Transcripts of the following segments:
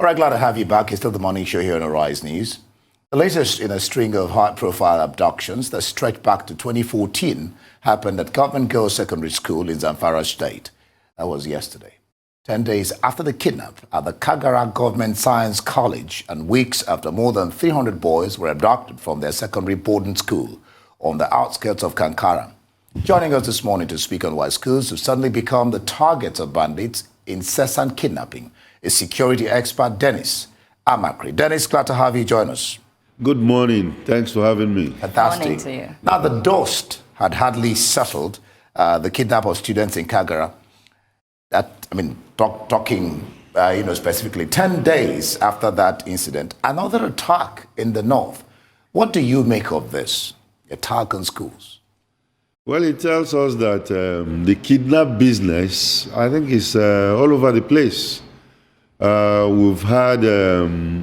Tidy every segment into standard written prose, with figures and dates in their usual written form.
All right, glad to have you back. It's still the morning show here on Arise News. The latest in a string of high-profile abductions that stretch back to 2014 happened at Government Girls Secondary School in Zamfara State. That was yesterday. 10 days after the kidnap at the Kagara Government Science College and weeks after more than 300 boys were abducted from their secondary boarding school on the outskirts of Kankara. Joining us this morning to speak on why schools have suddenly become the targets of bandits, incessant kidnapping, is security expert Dennis Amachree. Dennis, glad to have you join us. Good morning. Thanks for having me. Fantastic. Morning to you. Now, the dust had hardly settled. The kidnap of students in Kagara. Talking specifically 10 days after that incident, another attack in the north. What do you make of this attack on schools? Well, it tells us that the kidnap business, I think, is all over the place. We've had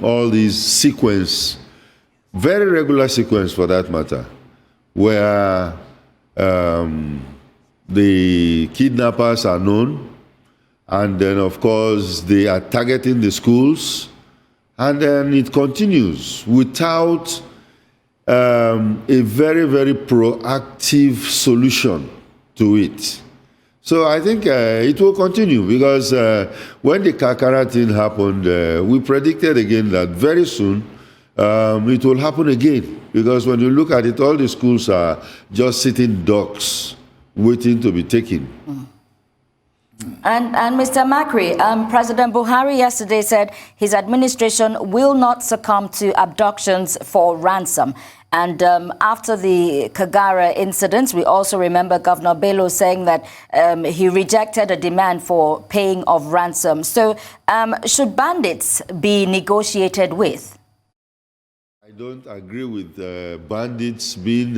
all these sequence, very regular sequence for that matter, where the kidnappers are known, and then, of course, they are targeting the schools, and then it continues without a very, very proactive solution to it. So I think it will continue because when the Kakara thing happened, we predicted again that very soon it will happen again. Because when you look at it, all the schools are just sitting ducks waiting to be taken. And Mr. Amachree, President Buhari yesterday said his administration will not succumb to abductions for ransom. And after the Kagara incidents, we also remember Governor Bello saying that he rejected a demand for paying of ransom. So should bandits be negotiated with? I don't agree with bandits being...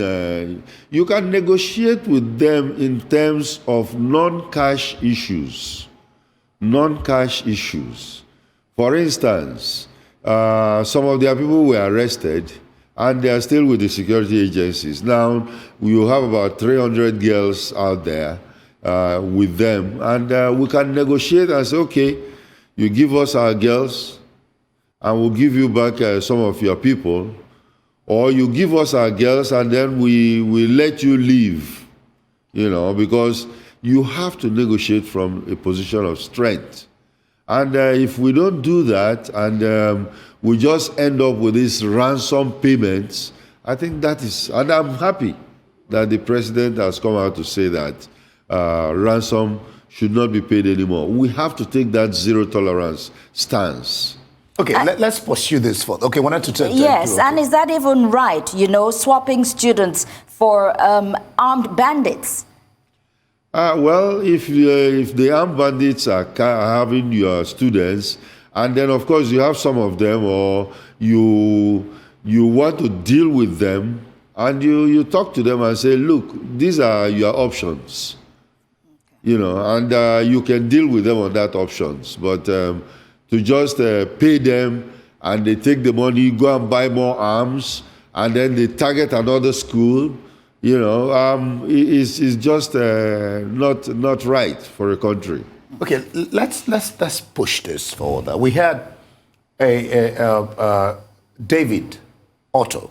you can negotiate with them in terms of non-cash issues. Non-cash issues. For instance, some of their people were arrested and they are still with the security agencies. Now, we have about 300 girls out there with them, and we can negotiate and say, okay, you give us our girls, and we'll give you back some of your people, or you give us our girls, and then we let you leave, because you have to negotiate from a position of strength. And if we don't do that, and we just end up with these ransom payments, I think that is, and I'm happy that the president has come out to say that ransom should not be paid anymore. We have to take that zero tolerance stance. Okay, let's pursue this further. Okay, wanted to take yes, and is that even right, swapping students for armed bandits? Well, if the armed bandits are having your students, and then, of course, you have some of them, or you want to deal with them, and you talk to them and say, look, these are your options, and you can deal with them on that options. But to just pay them, and they take the money, go and buy more arms, and then they target another school, is just not right for a country. Okay, let's push this further. We had David Otto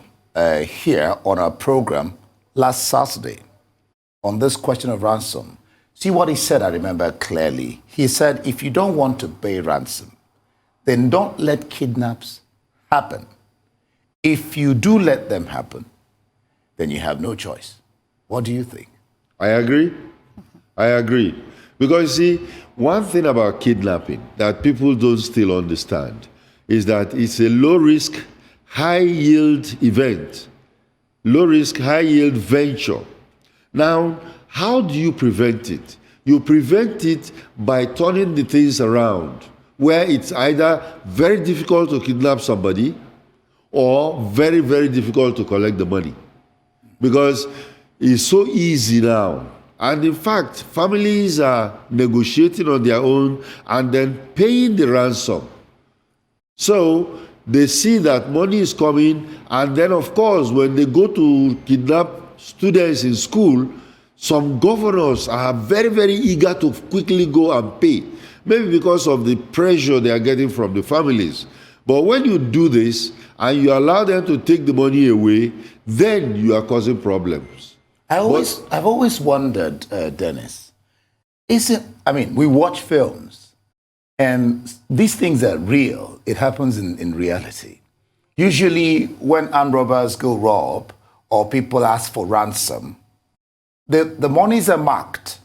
here on our program last Saturday on this question of ransom. See what he said, I remember clearly. He said, if you don't want to pay ransom, then don't let kidnaps happen. If you do let them happen, then you have no choice. What do you think? I agree. I agree. Because, you see, one thing about kidnapping that people don't still understand is that it's a low-risk, high-yield event. Low-risk, high-yield venture. Now, how do you prevent it? You prevent it by turning the things around, where it's either very difficult to kidnap somebody or very, very difficult to collect the money. Because it's so easy now. And in fact, families are negotiating on their own and then paying the ransom. So they see that money is coming, and then, of course, when they go to kidnap students in school, Some governors are very, very eager to quickly go and pay, maybe because of the pressure they are getting from the families. But when you do this and you allow them to take the money away, then you are causing problems. I've always wondered, Dennis, we watch films and these things are real. It happens in reality. Usually when armed robbers go rob or people ask for ransom, the monies are marked,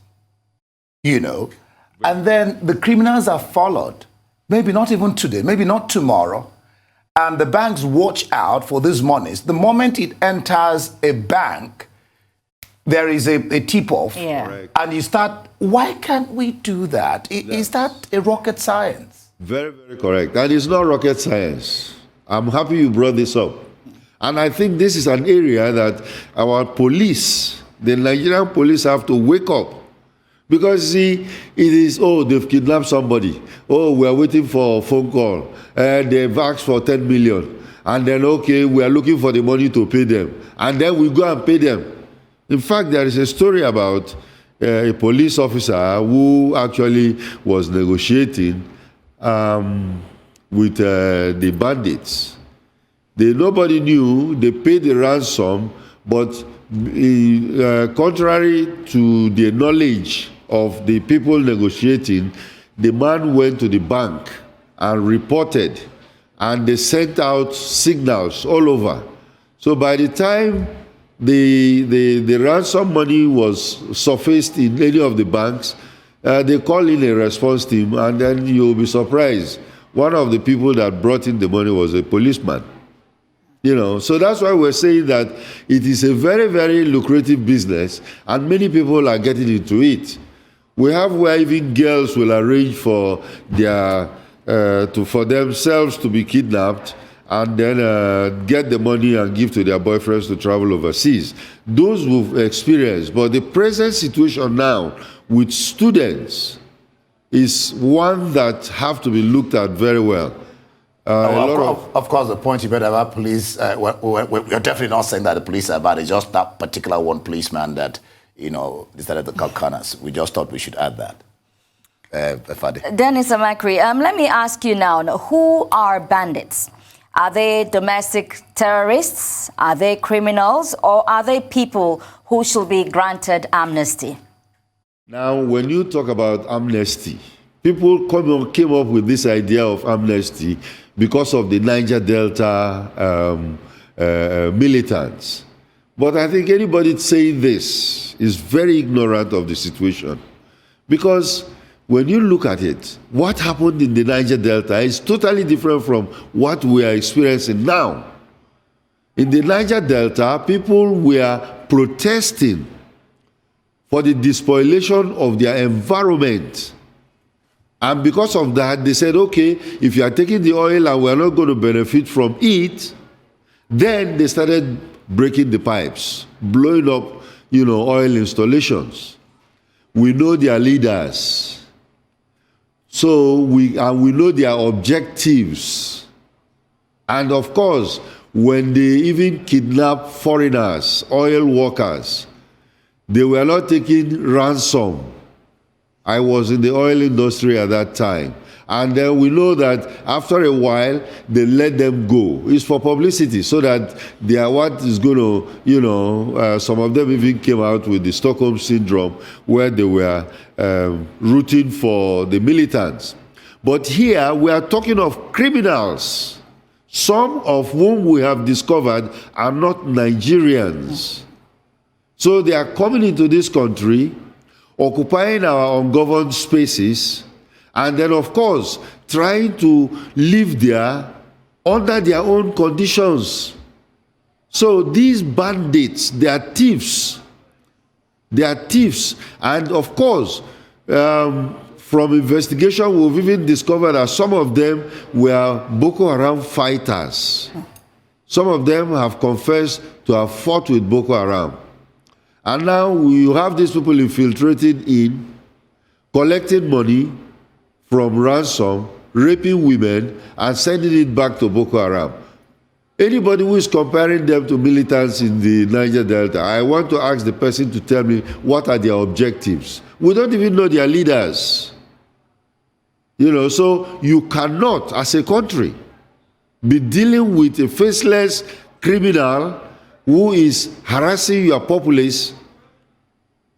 and then the criminals are followed. Maybe not even today, maybe not tomorrow. And the banks watch out for these monies. The moment it enters a bank, there is a tip-off. Yeah. And you start, why can't we do that? Is that a rocket science? Very, very correct. And it's not rocket science. I'm happy you brought this up. And I think this is an area that our police, the Nigerian police, have to wake up. Because, see, it is, they've kidnapped somebody. We're waiting for a phone call. They've asked for 10 million. And then, we are looking for the money to pay them. And then we go and pay them. In fact, there is a story about a police officer who actually was negotiating with the bandits. Nobody knew. They paid the ransom, but contrary to the knowledge of the people negotiating, the man went to the bank and reported, and they sent out signals all over. So by the time the ransom money was surfaced in any of the banks, they call in a response team, and then you'll be surprised. One of the people that brought in the money was a policeman. So that's why we're saying that it is a very, very lucrative business, and many people are getting into it. We have where even girls will arrange for for themselves to be kidnapped and then get the money and give to their boyfriends to travel overseas. Those we've experienced. But the present situation now with students is one that have to be looked at very well. Of course, the point you made about police, we're definitely not saying that the police are bad. It's just that particular one policeman that, decided to cut corners. We just thought we should add that. Fadi. Dennis Amachree, let me ask you now, who are bandits? Are they domestic terrorists? Are they criminals? Or are they people who should be granted amnesty? Now, when you talk about amnesty, people came up with this idea of amnesty because of the Niger Delta militants. But I think anybody saying this is very ignorant of the situation. Because when you look at it, what happened in the Niger Delta is totally different from what we are experiencing now. In the Niger Delta, people were protesting for the despoilation of their environment. And because of that, they said, if you are taking the oil and we're not going to benefit from it, then they started breaking the pipes, blowing up, oil installations. We know their leaders. So we know their objectives. And of course, when they even kidnap foreigners, oil workers, they were not taking ransom. I was in the oil industry at that time. And then we know that after a while, they let them go. It's for publicity, so that they are what is going to, some of them even came out with the Stockholm Syndrome, where they were rooting for the militants. But here, we are talking of criminals, some of whom we have discovered are not Nigerians. So they are coming into this country, occupying our ungoverned spaces, and then, of course, trying to live there under their own conditions. So these bandits, they are thieves. They are thieves. And, of course, from investigation, we've even discovered that some of them were Boko Haram fighters. Some of them have confessed to have fought with Boko Haram. And now you have these people infiltrated in, collecting money from ransom, raping women, and sending it back to Boko Haram. Anybody who is comparing them to militants in the Niger Delta, I want to ask the person to tell me what are their objectives. We don't even know their leaders. So you cannot, as a country, be dealing with a faceless criminal who is harassing your populace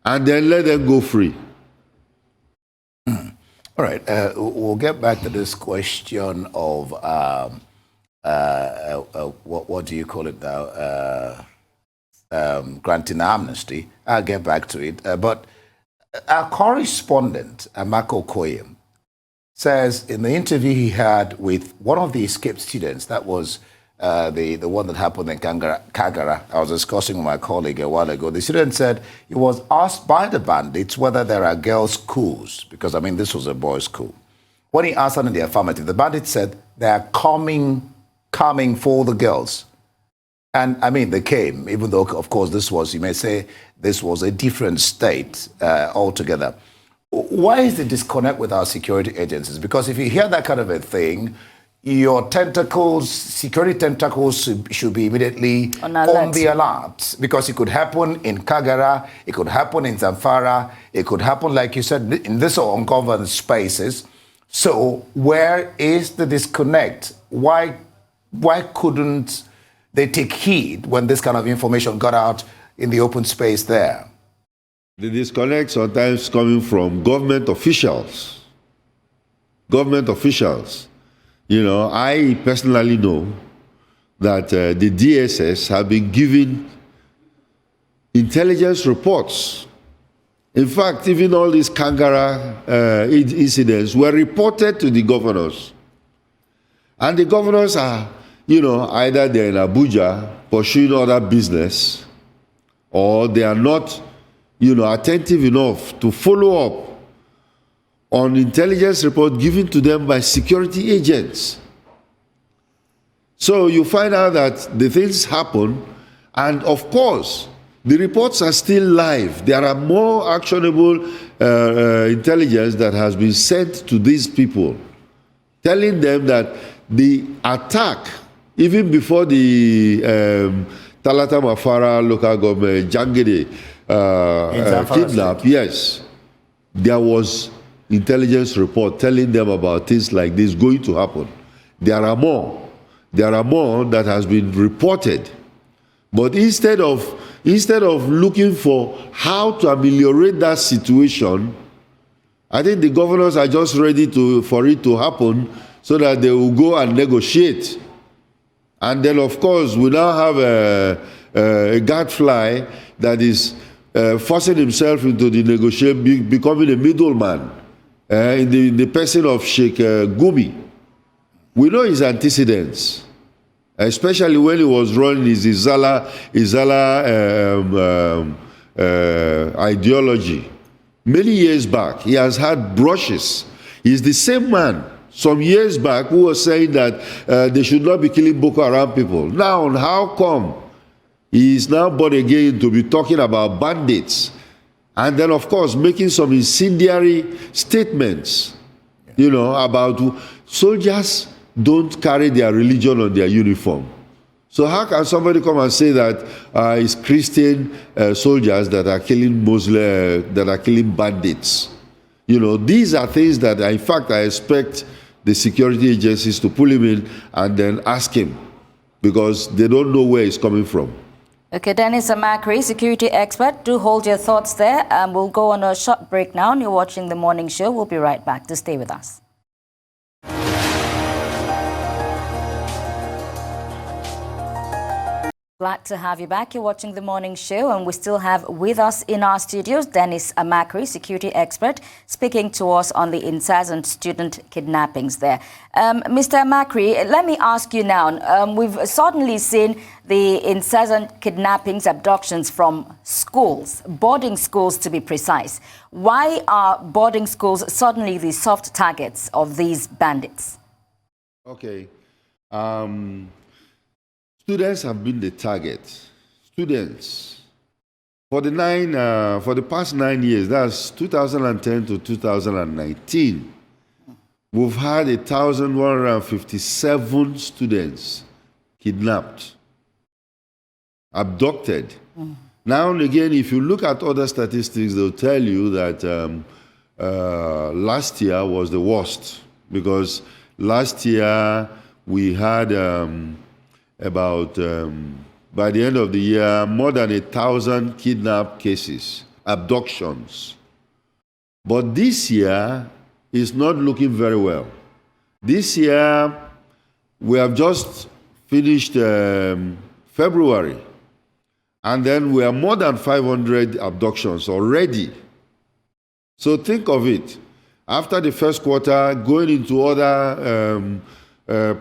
and then let them go free. All right, we'll get back to this question of what do you call it now? Granting amnesty. I'll get back to it. But our correspondent, Amachree, says in the interview he had with one of the escaped students, that was the one that happened in Kagara, I was discussing with my colleague a while ago. The student said he was asked by the bandits whether there are girls' schools, because, this was a boys' school. When he answered in the affirmative, the bandits said they are coming for the girls. And, they came, even though, of course, this was, you may say, this was a different state altogether. Why is the disconnect with our security agencies? Because if you hear that kind of a thing, your tentacles, security tentacles should be immediately on the alert. Because it could happen in Kagara, it could happen in Zamfara, it could happen, like you said, in this ungoverned spaces. So where is the disconnect? Why couldn't they take heed when this kind of information got out in the open space there? The disconnect sometimes coming from government officials. Government officials. I personally know that the DSS have been giving intelligence reports. In fact, even all these Kangara incidents were reported to the governors. And the governors are, either they're in Abuja pursuing other business, or they are not attentive enough to follow up on intelligence report given to them by security agents. So you find out that the things happen, and of course, the reports are still live. There are more actionable intelligence that has been sent to these people, telling them that the attack, even before the Talata Mafara local government, Jangede, kidnap, yes, there was intelligence report telling them about things like this going to happen. There are more that has been reported. But instead of looking for how to ameliorate that situation, I think the governors are just ready for it to happen so that they will go and negotiate. And then, of course, we now have a gadfly that is forcing himself into the negotiation, becoming a middleman in the person of Sheikh Gumi. We know his antecedents, especially when he was running his Izala ideology. Many years back, he has had brushes. He's the same man some years back who was saying that they should not be killing Boko Haram people. Now, how come he is now born again to be talking about bandits? And then, of course, making some incendiary statements, about soldiers don't carry their religion on their uniform. So how can somebody come and say that it's Christian soldiers that are killing Muslim, that are killing bandits? These are things that, in fact, I expect the security agencies to pull him in and then ask him, because they don't know where he's coming from. Okay, Dennis Amachree, security expert. Do hold your thoughts there. We'll go on a short break now. You're watching The Morning Show. We'll be right back. To stay with us. Glad to have you back. You're watching The Morning Show, and we still have with us in our studios Dennis Amachree, security expert, speaking to us on the incessant student kidnappings there. Mr. Amachree, let me ask you now. We've suddenly seen the incessant kidnappings, abductions from schools, boarding schools to be precise. Why are boarding schools suddenly the soft targets of these bandits? Okay. Students have been the target. Students. For the past 9 years, that's 2010 to 2019, we've had 1,157 students kidnapped, abducted. Now and again, if you look at other statistics, they'll tell you that last year was the worst, because last year we had about, by the end of the year, more than 1,000 kidnap cases, abductions. But this year is not looking very well. This year, we have just finished February, and then we are more than 500 abductions already. So think of it. After the first quarter, going into other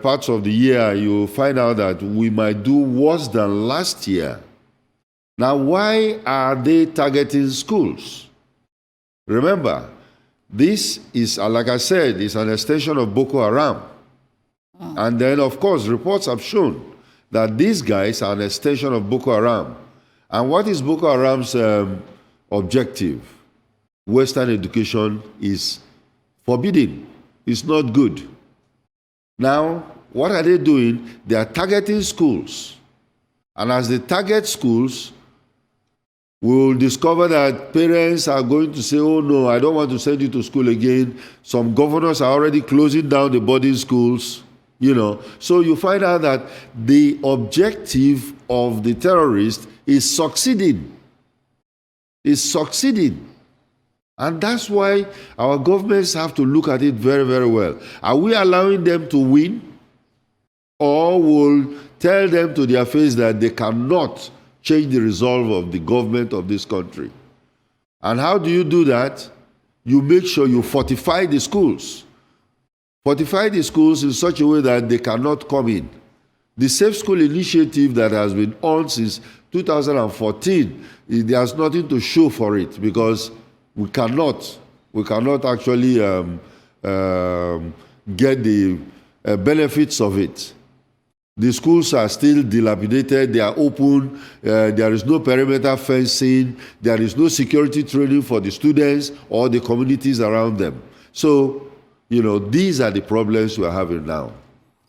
parts of the year, you find out that we might do worse than last year. Now, why are they targeting schools? Remember, this is, like I said, is an extension of Boko Haram. And then, of course, reports have shown that these guys are an extension of Boko Haram. And what is Boko Haram's objective? Western education is forbidden. It's not good. Now, what are they doing? They are targeting schools. And as they target schools, we will discover that parents are going to say, oh no, I don't want to send you to school again. Some governors are already closing down the boarding schools, you know. So you find out that the objective of the terrorists is succeeding. Is succeeding. And that's why our governments have to look at it very, very well. Are we allowing them to win? Or will tell them to their face that they cannot change the resolve of the government of this country? And how do you do that? You make sure you fortify the schools. Fortify the schools in such a way that they cannot come in. The Safe School Initiative that has been on since 2014, there's nothing to show for it, because we cannot actually get the benefits of it. The schools are still dilapidated, they are open, there is no perimeter fencing, there is no security training for the students or the communities around them. So, you know, these are the problems we are having now.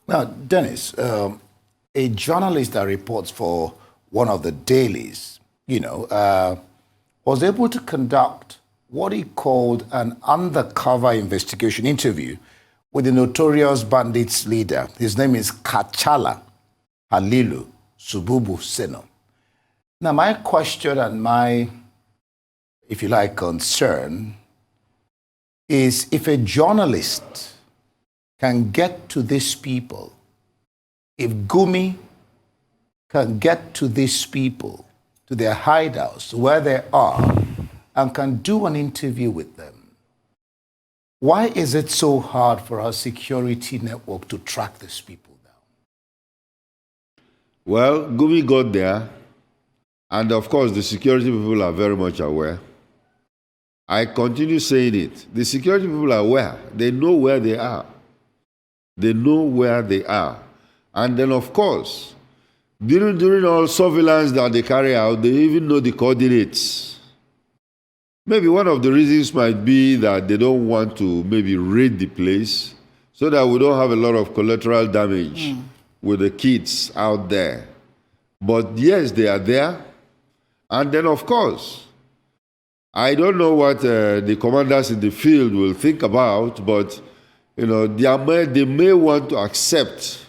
Now, Dennis, a journalist that reports for one of the dailies, you know, was able to conduct what he called an undercover investigation interview with the notorious bandits leader. His name is Kachala Halilu Sububu Seno. Now, my question and my, if you like, concern is, if a journalist can get to these people, if Gumi can get to these people, to their hideouts, where they are, and can do an interview with them, why is it so hard for our security network to track these people down? Well, Gumi got there, and of course the security people are very much aware. I continue saying it. The security people are aware. They know where they are. They know where they are. And then, of course, during all surveillance that they carry out, they even know the coordinates. Maybe one of the reasons might be that they don't want to maybe raid the place so that we don't have a lot of collateral damage with the kids out there. But yes, they are there. And then, of course, I don't know what the commanders in the field will think about, but you know, they may want to accept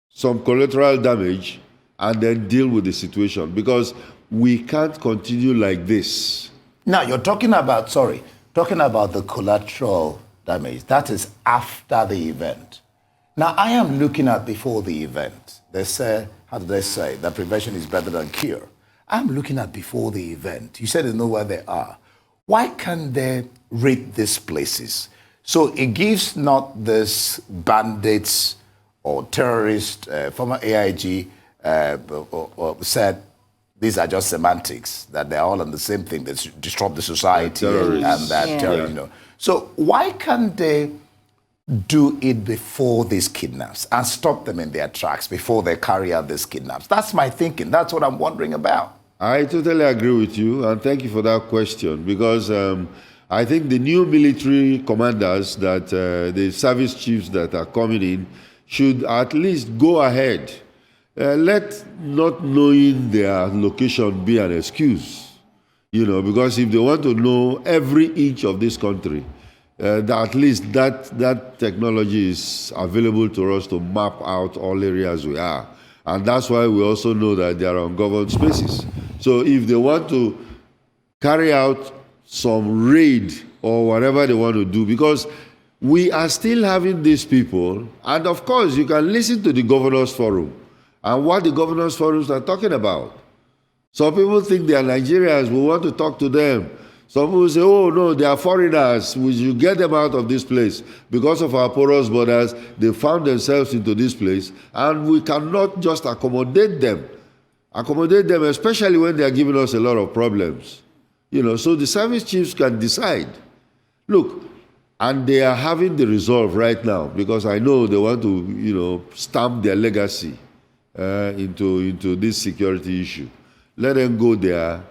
some collateral damage and then deal with the situation, because we can't continue like this. Now, you're talking about the collateral damage. That is after the event. Now, I am looking at before the event. They say, how do they say, that prevention is better than cure? I'm looking at before the event. You said they know where they are. Why can't they raid these places? So it gives not this bandits or terrorists, former AIG said, these are just semantics, that they're all on the same thing, that disrupt the society and that, you know. So why can't they do it before these kidnaps and stop them in their tracks before they carry out these kidnaps? That's my thinking. That's what I'm wondering about. I totally agree with you, and thank you for that question, because I think the new military commanders, that the service chiefs that are coming in, should at least go ahead. let not knowing their location be an excuse, because if they want to know every inch of this country, that at least that technology is available to us to map out all areas we are. And that's why we also know that they are ungoverned spaces. So if they want to carry out some raid or whatever they want to do, because we are still having these people, and of course you can listen to the Governors Forum and what the Governors Forums are talking about. Some people think they are Nigerians, we want to talk to them. Some people say, oh no, they are foreigners, we should get them out of this place. Because of our porous borders, they found themselves into this place, and we cannot just accommodate them, especially when they are giving us a lot of problems. So the service chiefs can decide. Look, and they are having the resolve right now, because I know they want to, stamp their legacy into this security issue. Let them go there,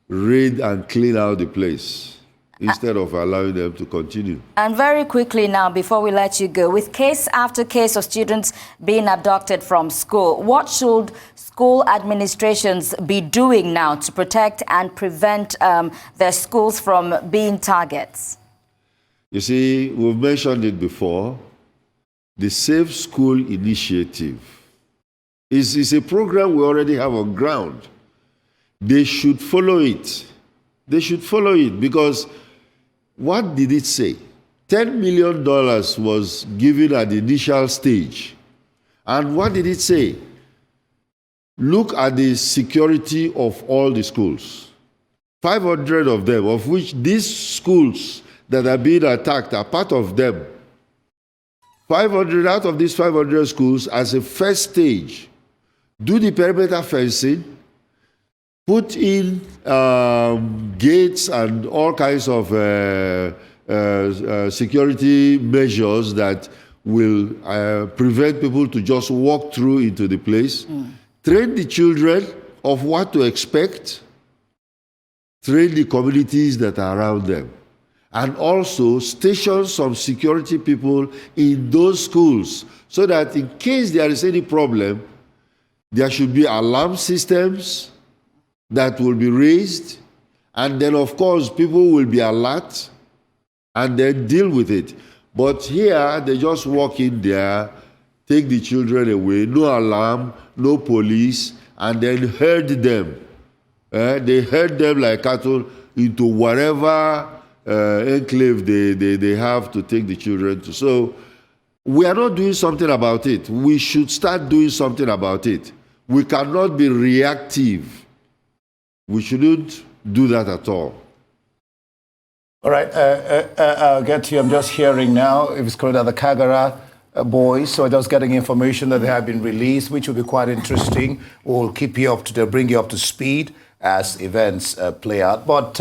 raid and clean out the place instead of allowing them to continue. And very quickly now, before we let you go, with case after case of students being abducted from school, what should school administrations be doing now to protect and prevent their schools from being targets? You see, we've mentioned it before. The Safe School Initiative is a program we already have on ground. They should follow it. They should follow it, because what did it say? $10 million was given at the initial stage. And what did it say? Look at the security of all the schools. 500 of them, of which these schools that are being attacked are part of them. 500 out of these 500 schools, as a first stage, do the perimeter fencing, put in gates and all kinds of security measures that will prevent people to just walk through into the place. Train the children of what to expect. Train the communities that are around them. And also station some security people in those schools, so that in case there is any problem, there should be alarm systems that will be raised, and then of course people will be alert and then deal with it. But here they just walk in there, take the children away, no alarm, no police, and then herd them. They herd them like cattle into whatever enclave they have to take the children to. So we are not doing something about it. We should start doing something about it. We cannot be reactive. We shouldn't do that at all. All right, I'll get to you. I'm just hearing now, if it's called the Kagara boys, so just getting information that they have been released, which will be quite interesting. We'll keep you up to bring you up to speed as events play out. But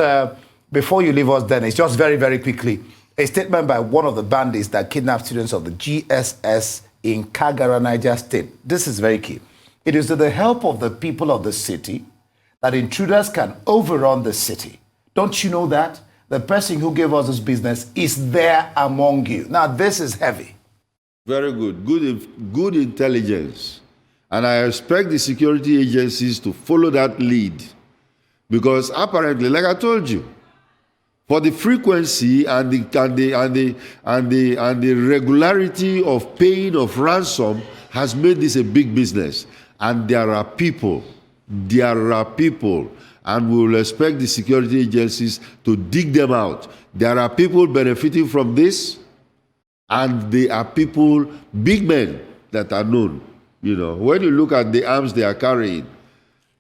before you leave us, Dennis, just very, very quickly, a statement by one of the bandits that kidnapped students of the GSS in Kagara, Niger State. This is very key. It is with the help of the people of the city that intruders can overrun the city. Don't you know that? The person who gave us this business is there among you. Now, this is heavy. Very good. Good intelligence. And I expect the security agencies to follow that lead. Because apparently, like I told you, for the frequency and the regularity of paying of ransom has made this a big business. And there are people, and we will expect the security agencies to dig them out. There are people benefiting from this, and there are people, big men, that are known. When you look at the arms they are carrying,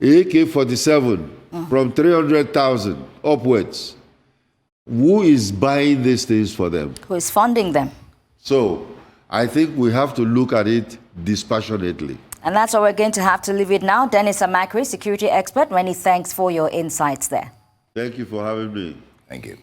AK-47 from 300,000 upwards. Who is buying these things for them? Who is funding them? So I think we have to look at it dispassionately. And that's where we're going to have to leave it now. Dennis Amachree, security expert, many thanks for your insights there. Thank you for having me. Thank you.